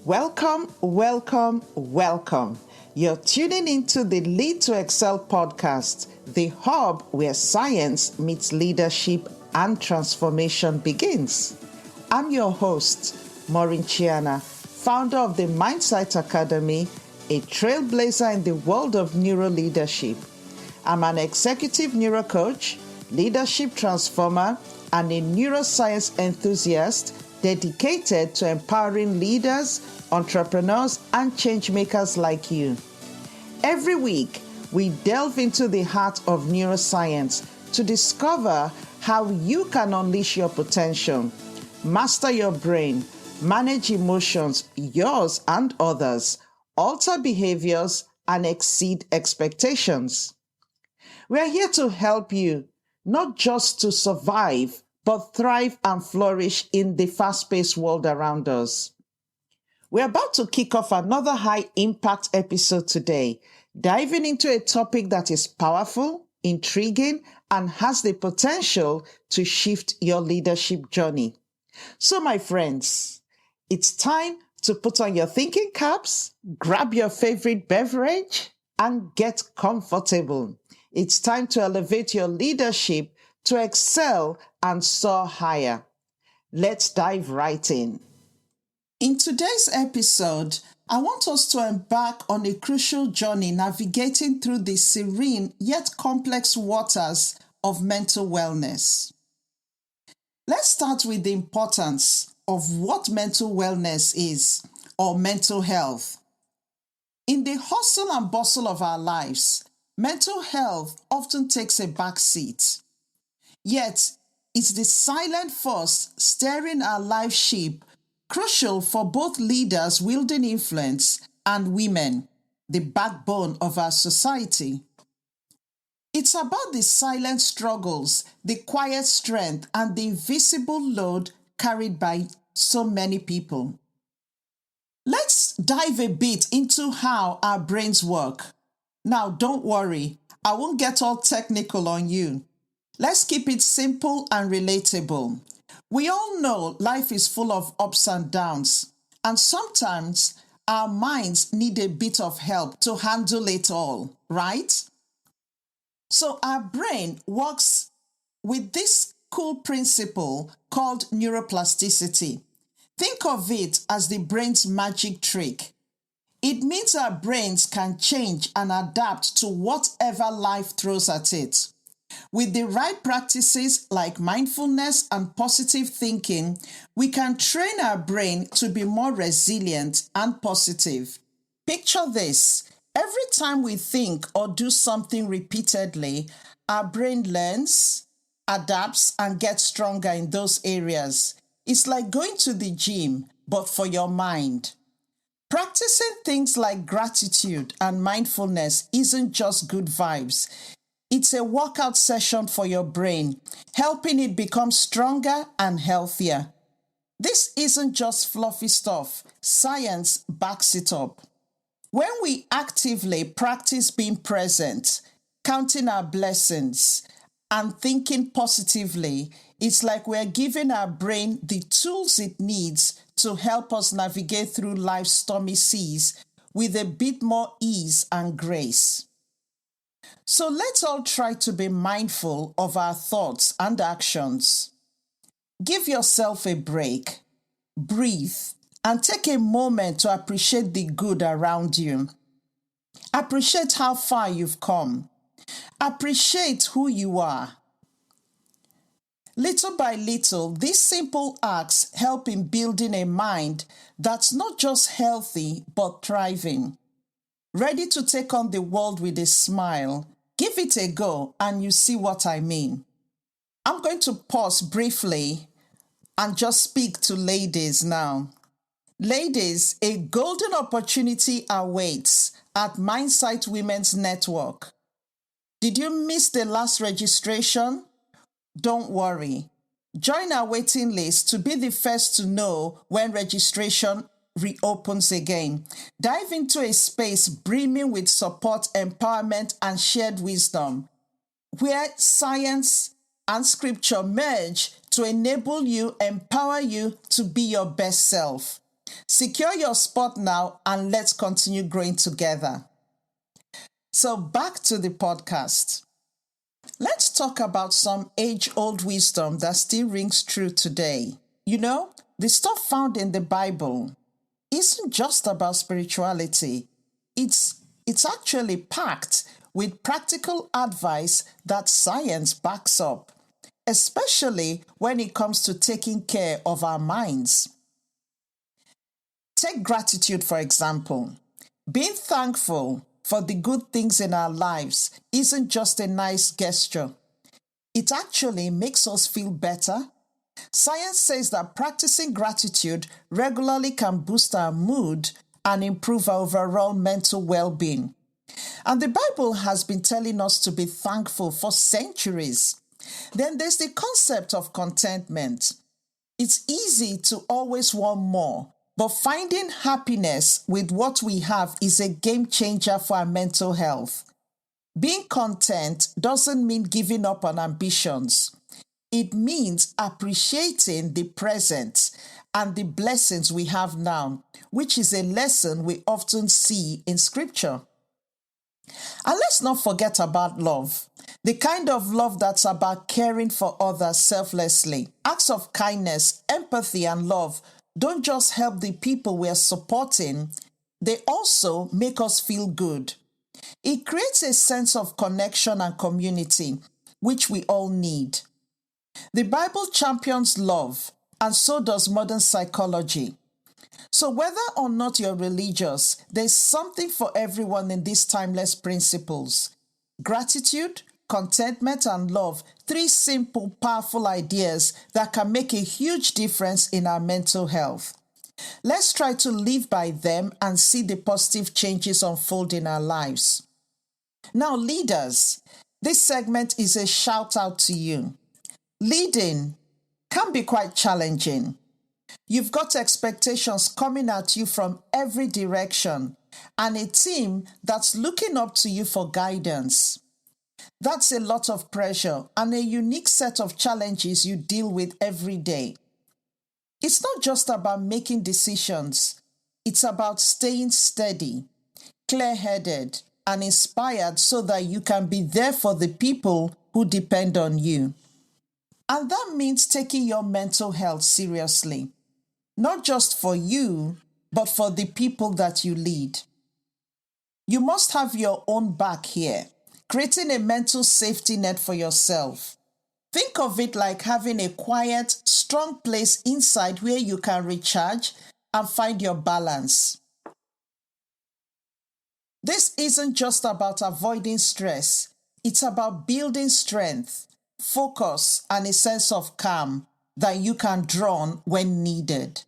Welcome, welcome, welcome. You're tuning into the Lead to Excel podcast, the hub where science meets leadership and transformation begins. I'm your host, Maureen Chiana, founder of the Mindsight Academy, a trailblazer in the world of neuro leadership. I'm an executive neuro coach, leadership transformer, and a neuroscience enthusiast dedicated to empowering leaders, entrepreneurs, and change makers like you. Every week, we delve into the heart of neuroscience to discover how you can unleash your potential, master your brain, manage emotions, yours and others, alter behaviors, and exceed expectations. We're here to help you, not just to survive, but thrive and flourish in the fast-paced world around us. We're about to kick off another high-impact episode today, diving into a topic that is powerful, intriguing, and has the potential to shift your leadership journey. So, my friends, it's time to put on your thinking caps, grab your favorite beverage, and get comfortable. It's time to elevate your leadership to excel and soar higher. Let's dive right in. In today's episode, I want us to embark on a crucial journey navigating through the serene yet complex waters of mental wellness. Let's start with the importance of what mental wellness is, or mental health. In the hustle and bustle of our lives, mental health often takes a back seat. Yet, it's the silent force steering our life ship, crucial for both leaders wielding influence and women, the backbone of our society. It's about the silent struggles, the quiet strength, and the invisible load carried by so many people. Let's dive a bit into how our brains work. Now, don't worry, I won't get all technical on you. Let's keep it simple and relatable. We all know life is full of ups and downs, and sometimes our minds need a bit of help to handle it all, right? So our brain works with this cool principle called neuroplasticity. Think of it as the brain's magic trick. It means our brains can change and adapt to whatever life throws at it. With the right practices like mindfulness and positive thinking, we can train our brain to be more resilient and positive. Picture this. Every time we think or do something repeatedly, our brain learns, adapts, and gets stronger in those areas. It's like going to the gym, but for your mind. Practicing things like gratitude and mindfulness isn't just good vibes. It's a workout session for your brain, helping it become stronger and healthier. This isn't just fluffy stuff. Science backs it up. When we actively practice being present, counting our blessings, and thinking positively, it's like we're giving our brain the tools it needs to help us navigate through life's stormy seas with a bit more ease and grace. So let's all try to be mindful of our thoughts and actions. Give yourself a break, breathe, and take a moment to appreciate the good around you. Appreciate how far you've come. Appreciate who you are. Little by little, these simple acts help in building a mind that's not just healthy, but thriving. Ready to take on the world with a smile. Give it a go and you see what I mean. I'm going to pause briefly and just speak to ladies now. Ladies, a golden opportunity awaits at Mindsight Women's Network. Did you miss the last registration? Don't worry. Join our waiting list to be the first to know when registration reopens again. Dive into a space brimming with support, empowerment, and shared wisdom, where science and scripture merge to enable you, empower you to be your best self. Secure your spot now and let's continue growing together. So back to the podcast. Let's talk about some age-old wisdom that still rings true today. You know, the stuff found in the Bible isn't just about spirituality. It's actually packed with practical advice that science backs up, especially when it comes to taking care of our minds. Take gratitude, for example. Being thankful for the good things in our lives isn't just a nice gesture. It actually makes us feel better. Science says that practicing gratitude regularly can boost our mood and improve our overall mental well-being. And the Bible has been telling us to be thankful for centuries. Then there's the concept of contentment. It's easy to always want more, but finding happiness with what we have is a game changer for our mental health. Being content doesn't mean giving up on ambitions. It means appreciating the present and the blessings we have now, which is a lesson we often see in Scripture. And let's not forget about love. The kind of love that's about caring for others selflessly. Acts of kindness, empathy, and love don't just help the people we're supporting, they also make us feel good. It creates a sense of connection and community, which we all need. The Bible champions love, and so does modern psychology. So whether or not you're religious, there's something for everyone in these timeless principles. Gratitude, contentment, and love, three simple, powerful ideas that can make a huge difference in our mental health. Let's try to live by them and see the positive changes unfold in our lives. Now, leaders, this segment is a shout out to you. Leading can be quite challenging. You've got expectations coming at you from every direction and a team that's looking up to you for guidance. That's a lot of pressure and a unique set of challenges you deal with every day. It's not just about making decisions. It's about staying steady, clear-headed, and inspired so that you can be there for the people who depend on you. And that means taking your mental health seriously, not just for you, but for the people that you lead. You must have your own back here, creating a mental safety net for yourself. Think of it like having a quiet, strong place inside where you can recharge and find your balance. This isn't just about avoiding stress. It's about building strength, focus, and a sense of calm that you can draw on when needed.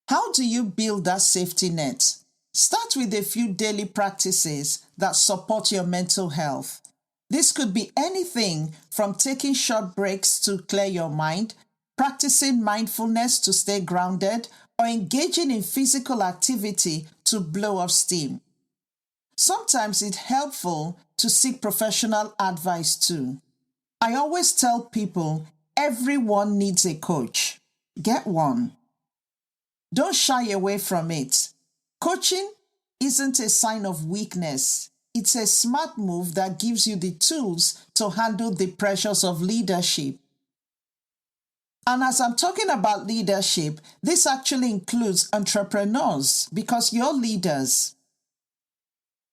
How do you build that safety net? Start with a few daily practices that support your mental health. This could be anything from taking short breaks to clear your mind, practicing mindfulness to stay grounded, or engaging in physical activity to blow off steam. Sometimes it's helpful to seek professional advice too. I always tell people everyone needs a coach. Get one. Don't shy away from it. Coaching isn't a sign of weakness. It's a smart move that gives you the tools to handle the pressures of leadership. And as I'm talking about leadership, this actually includes entrepreneurs because you're leaders.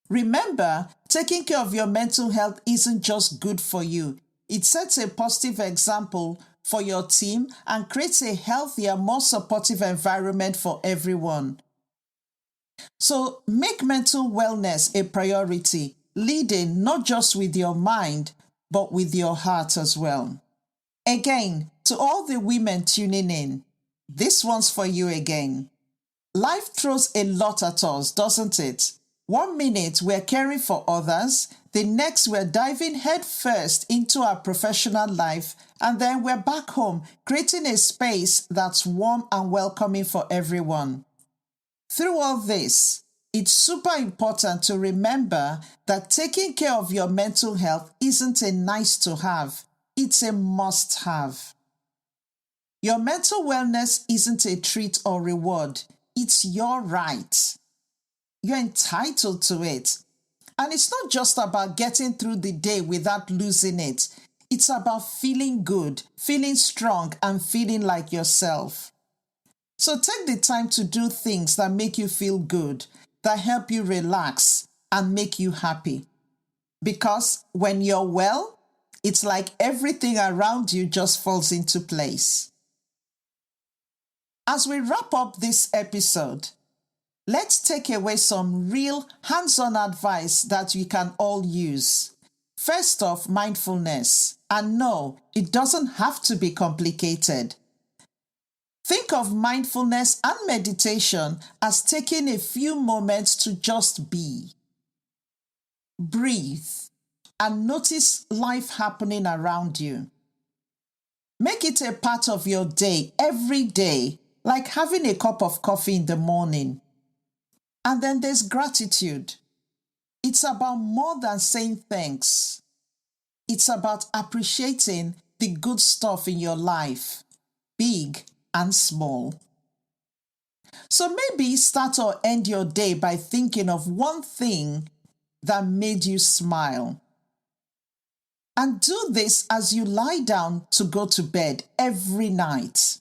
Remember, taking care of your mental health isn't just good for you. It sets a positive example for your team and creates a healthier, more supportive environment for everyone. So make mental wellness a priority, leading not just with your mind, but with your heart as well. Again, to all the women tuning in, this one's for you again. Life throws a lot at us, doesn't it? 1 minute we're caring for others, the next we're diving headfirst into our professional life, and then we're back home, creating a space that's warm and welcoming for everyone. Through all this, it's super important to remember that taking care of your mental health isn't a nice to have, it's a must have. Your mental wellness isn't a treat or reward. It's your right. You're entitled to it. And it's not just about getting through the day without losing it. It's about feeling good, feeling strong, and feeling like yourself. So take the time to do things that make you feel good, that help you relax and make you happy. Because when you're well, it's like everything around you just falls into place. As we wrap up this episode, let's take away some real hands-on advice that we can all use. First off, mindfulness. And no, it doesn't have to be complicated. Think of mindfulness and meditation as taking a few moments to just be. Breathe and notice life happening around you. Make it a part of your day every day, like having a cup of coffee in the morning. And then there's gratitude. It's about more than saying thanks. It's about appreciating the good stuff in your life, big and small. So maybe start or end your day by thinking of one thing that made you smile. And do this as you lie down to go to bed every night.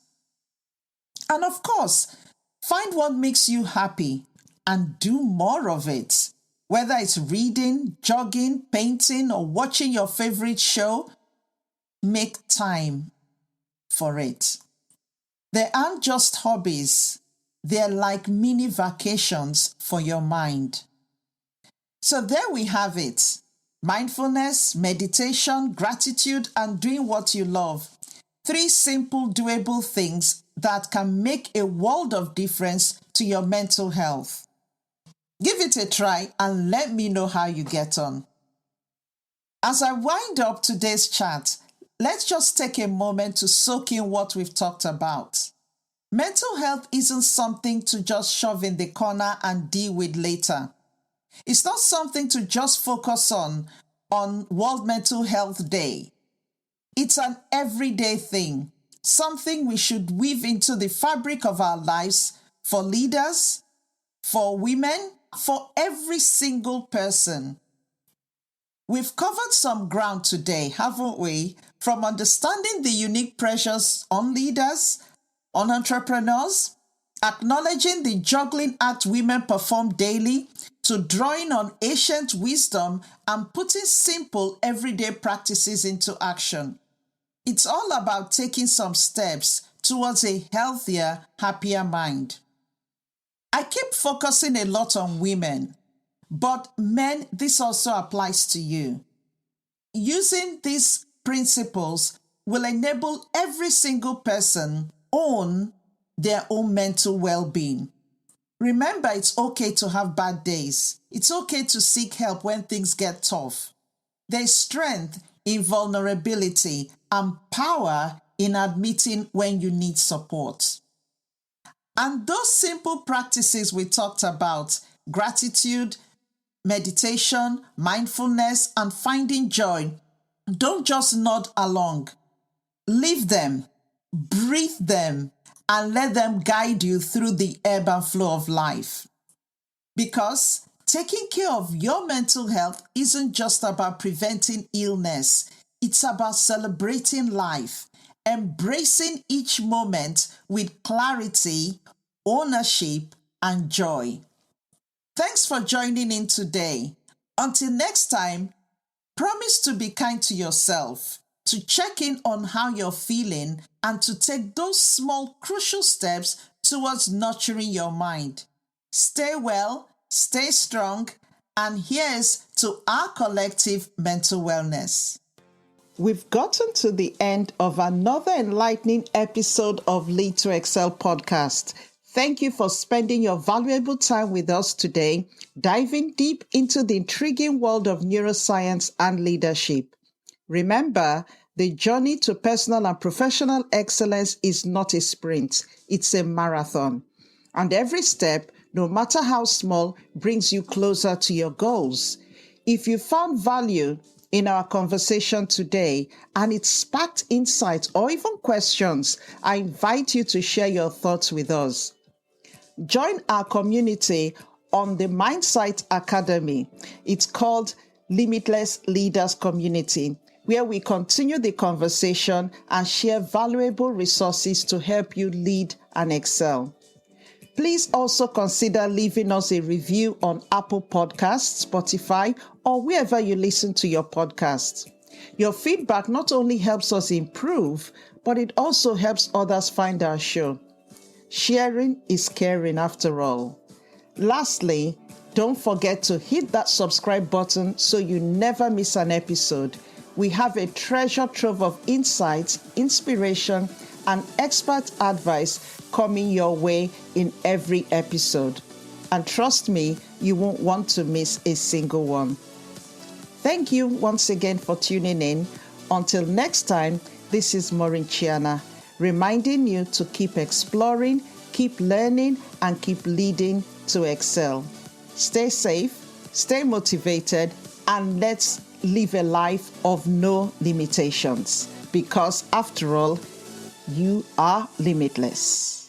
And of course, find what makes you happy and do more of it. Whether it's reading, jogging, painting, or watching your favorite show, make time for it. They aren't just hobbies. They're like mini vacations for your mind. So there we have it. Mindfulness, meditation, gratitude, and doing what you love. 3 simple, doable things that can make a world of difference to your mental health. Give it a try and let me know how you get on. As I wind up today's chat, let's just take a moment to soak in what we've talked about. Mental health isn't something to just shove in the corner and deal with later. It's not something to just focus on World Mental Health Day. It's an everyday thing, something we should weave into the fabric of our lives for leaders, for women, for every single person. We've covered some ground today, haven't we? From understanding the unique pressures on leaders, on entrepreneurs, acknowledging the juggling act women perform daily, to drawing on ancient wisdom and putting simple everyday practices into action. It's all about taking some steps towards a healthier, happier mind. I keep focusing a lot on women, but men, this also applies to you. Using these principles will enable every single person own their own mental well-being. Remember, it's okay to have bad days. It's okay to seek help when things get tough. There's strength in vulnerability and power in admitting when you need support. And those simple practices we talked about, gratitude, meditation, mindfulness, and finding joy, don't just nod along. Live them, breathe them, and let them guide you through the ebb and flow of life. Because taking care of your mental health isn't just about preventing illness. It's about celebrating life, embracing each moment with clarity, ownership, and joy. Thanks for joining in today. Until next time, promise to be kind to yourself, to check in on how you're feeling, and to take those small, crucial steps towards nurturing your mind. Stay well, stay strong, and here's to our collective mental wellness. We've gotten to the end of another enlightening episode of Lead to Excel podcast. Thank you for spending your valuable time with us today, diving deep into the intriguing world of neuroscience and leadership. Remember, the journey to personal and professional excellence is not a sprint, it's a marathon. And every step, no matter how small, brings you closer to your goals. If you found value in our conversation today and it sparked insights or even questions, I invite you to share your thoughts with us. Join our community on the Mindsight Academy. It's called Limitless Leaders Community, where we continue the conversation and share valuable resources to help you lead and excel. Please also consider leaving us a review on Apple Podcasts, Spotify, or wherever you listen to your podcasts. Your feedback not only helps us improve, but it also helps others find our show. Sharing is caring after all. Lastly, don't forget to hit that subscribe button so you never miss an episode. We have a treasure trove of insights, inspiration, and expert advice coming your way in every episode. And trust me, you won't want to miss a single one. Thank you once again for tuning in. Until next time, this is Maureen Chiana, reminding you to keep exploring, keep learning, and keep leading to excel. Stay safe, stay motivated, and let's live a life of no limitations. Because after all, you are limitless.